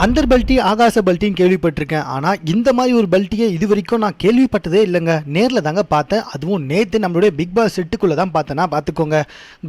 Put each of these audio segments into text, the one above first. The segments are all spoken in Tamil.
அந்தர் பல்ட்டி ஆகாச பல்ட்டின்னு கேள்விப்பட்டிருக்கேன். ஆனால் இந்த மாதிரி ஒரு பல்ட்டியை இது வரைக்கும் நான் கேள்விப்பட்டதே இல்லைங்க. நேரில் தாங்க பார்த்தேன். அதுவும் நேற்று நம்மளுடைய பிக் பாஸ் செட்டுக்குள்ளே தான் பார்த்தேன்னா பார்த்துக்கோங்க.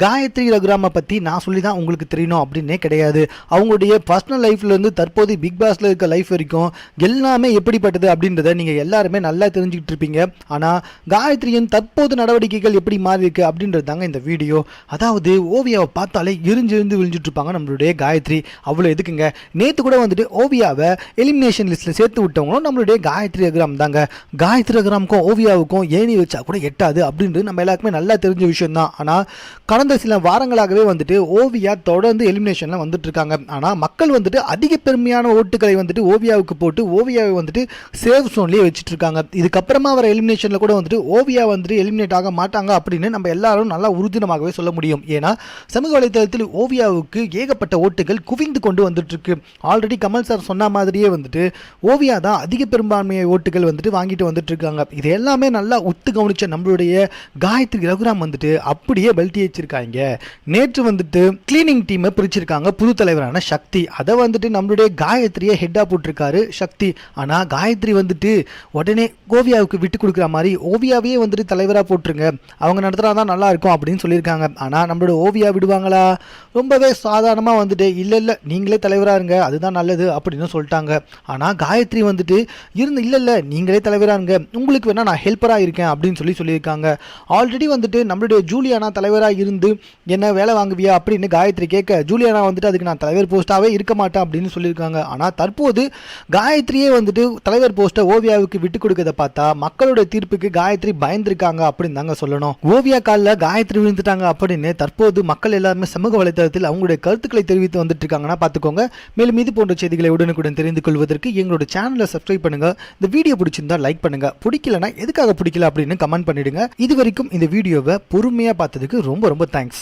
காயத்ரி ரகுராமை பற்றி நான் சொல்லி தான் உங்களுக்கு தெரியணும் அப்படின்னே கிடையாது. அவங்களுடைய பர்சனல் லைஃப்லேருந்து தற்போது பிக் பாஸில் இருக்க லைஃப் வரைக்கும் எல்லாமே எப்படிப்பட்டது அப்படின்றத நீங்கள் எல்லாருமே நல்லா தெரிஞ்சுக்கிட்டு இருப்பீங்க. ஆனால் காயத்ரியின் தற்போது நடவடிக்கைகள் எப்படி மாறி இருக்கு அப்படின்றது தாங்க இந்த வீடியோ. அதாவது ஓவியாவை பார்த்தாலே எரிஞ்சு விழிஞ்சிட்டு இருப்பாங்க நம்மளுடைய காயத்ரி. அவ்வளோ எதுக்குங்க, நேற்று கூட வந்துட்டு ஓவியாவை எலிமினேஷன் லிஸ்ட்டில் சேர்த்து விட்டவங்களும் நம்மளுடைய காயத்ரி ரகுராம் தாங்க. காயத்ரி ரகுராமுக்கும் ஓவியாவுக்கும் ஏணி வச்சா கூட எட்டாது அப்படின்றது நம்ம எல்லாருக்குமே நல்லா தெரிஞ்ச விஷயம் தான். ஆனால் கடந்த சில வாரங்களாகவே வந்துட்டு ஓவியா தொடர்ந்து எலிமினேஷனில் வந்துட்டு இருக்காங்க. ஆனால் மக்கள் வந்துட்டு அதிக பெருமையான ஓட்டுகளை வந்துட்டு ஓவியாவுக்கு போட்டு ஓவியாவை வந்துட்டு சேவ் சோன்லேயே வச்சுட்டு இருக்காங்க. இதுக்கப்புறமா வர எலிமினேஷனில் கூட வந்துட்டு ஓவியா வந்துட்டு எலிமினேட் ஆக மாட்டாங்க அப்படின்னு நம்ம எல்லாரும் நல்லா உறுதினமாகவே சொல்ல முடியும். ஏன்னா சமூக வலைதளத்தில் ஓவியாவுக்கு ஏகப்பட்ட ஓட்டுகள் குவிந்து கொண்டு வந்துட்டு இருக்கு. ஆல்ரெடி கமல் சார் சொன்ன மாதிரியே வந்துட்டு ஓவியா தான் அதிக பெரும்பான்மையை ஓட்டுகள் வந்துட்டு வாங்கிட்டு வந்துட்டு இருக்காங்க. இது எல்லாமே நல்லா ஒத்து கவனிச்ச நம்மளுடைய காயத்ரி ரகுராம் வந்துட்டு அப்படியே பெல்ட்டி வச்சிருக்காங்க. நேற்று வந்துட்டு கிளீனிங் டீமை பிரிச்சிருக்காங்க. புது தலைவரான சக்தி அதை வந்துட்டு நம்மளுடைய காயத்ரியை ஹெட்டா போட்டிருக்காரு சக்தி. ஆனா காயத்ரி வந்துட்டு உடனே ஓவியாவுக்கு விட்டு கொடுக்குற மாதிரி ஓவியாவையே வந்துட்டு தலைவராக போட்டுருங்க, அவங்க நடத்துறாதான் நல்லா இருக்கும் அப்படின்னு சொல்லியிருக்காங்க. ஆனா நம்மளோட ஓவியா விடுவாங்களா? ரொம்பவே சாதாரணமாக வந்துட்டு இல்லை நீங்களே தலைவராக இருங்க, அதுதான் நல்லது அப்படின்னு சொல்லிட்டாங்க. ஆனால் காயத்ரி வந்துட்டு இல்லை நீங்களே தலைவராக இருங்க, உங்களுக்கு வேணா நான் ஹெல்ப்பராக இருக்கேன் அப்படின்னு சொல்லியிருக்காங்க. ஆல்ரெடி வந்துட்டு நம்மளுடைய ஜூலியானா தலைவராக இருந்து என்ன வேலை வாங்குவியா அப்படின்னு காயத்ரி கேட்க ஜூலியானா வந்துட்டு அதுக்கு நான் தலைவர் போஸ்ட்டாகவே இருக்க மாட்டேன் அப்படின்னு சொல்லியிருக்காங்க. ஆனால் தற்போது காயத்ரியே வந்துட்டு தலைவர் போஸ்ட்டை ஓவியாவுக்கு விட்டு கொடுக்கறத பார்த்தா மக்களோட தீர்ப்புக்கு காயத்ரி பயந்துருக்காங்க அப்படின்னு தாங்க சொல்லணும். ஓவியா காலில் காயத்ரி விழுந்துட்டாங்க அப்படின்னு தற்போது மக்கள் எல்லாருமே சமூக வலைதளத்தில் அவங்களுடைய கருத்துக்களை தெரிவித்து வந்துட்டு இருக்காங்கன்னா பார்த்துக்கோங்க. மேலும் இது போன்ற செய்திகளை உடனுக்குடன் தெரிந்து கொள்வதற்கு எங்களோட சேனலை சப்ஸ்கிரைப் பண்ணுங்க. இந்த வீடியோ பிடிச்சிருந்தா லைக் பண்ணுங்க, பிடிக்கலனா எதுக்காக பிடிக்கல அப்படின்னு கமெண்ட் பண்ணிடுங்க. இது வரைக்கும் இந்த வீடியோவை பொறுமையா பார்த்ததுக்கு ரொம்ப ரொம்ப தேங்க்ஸ்.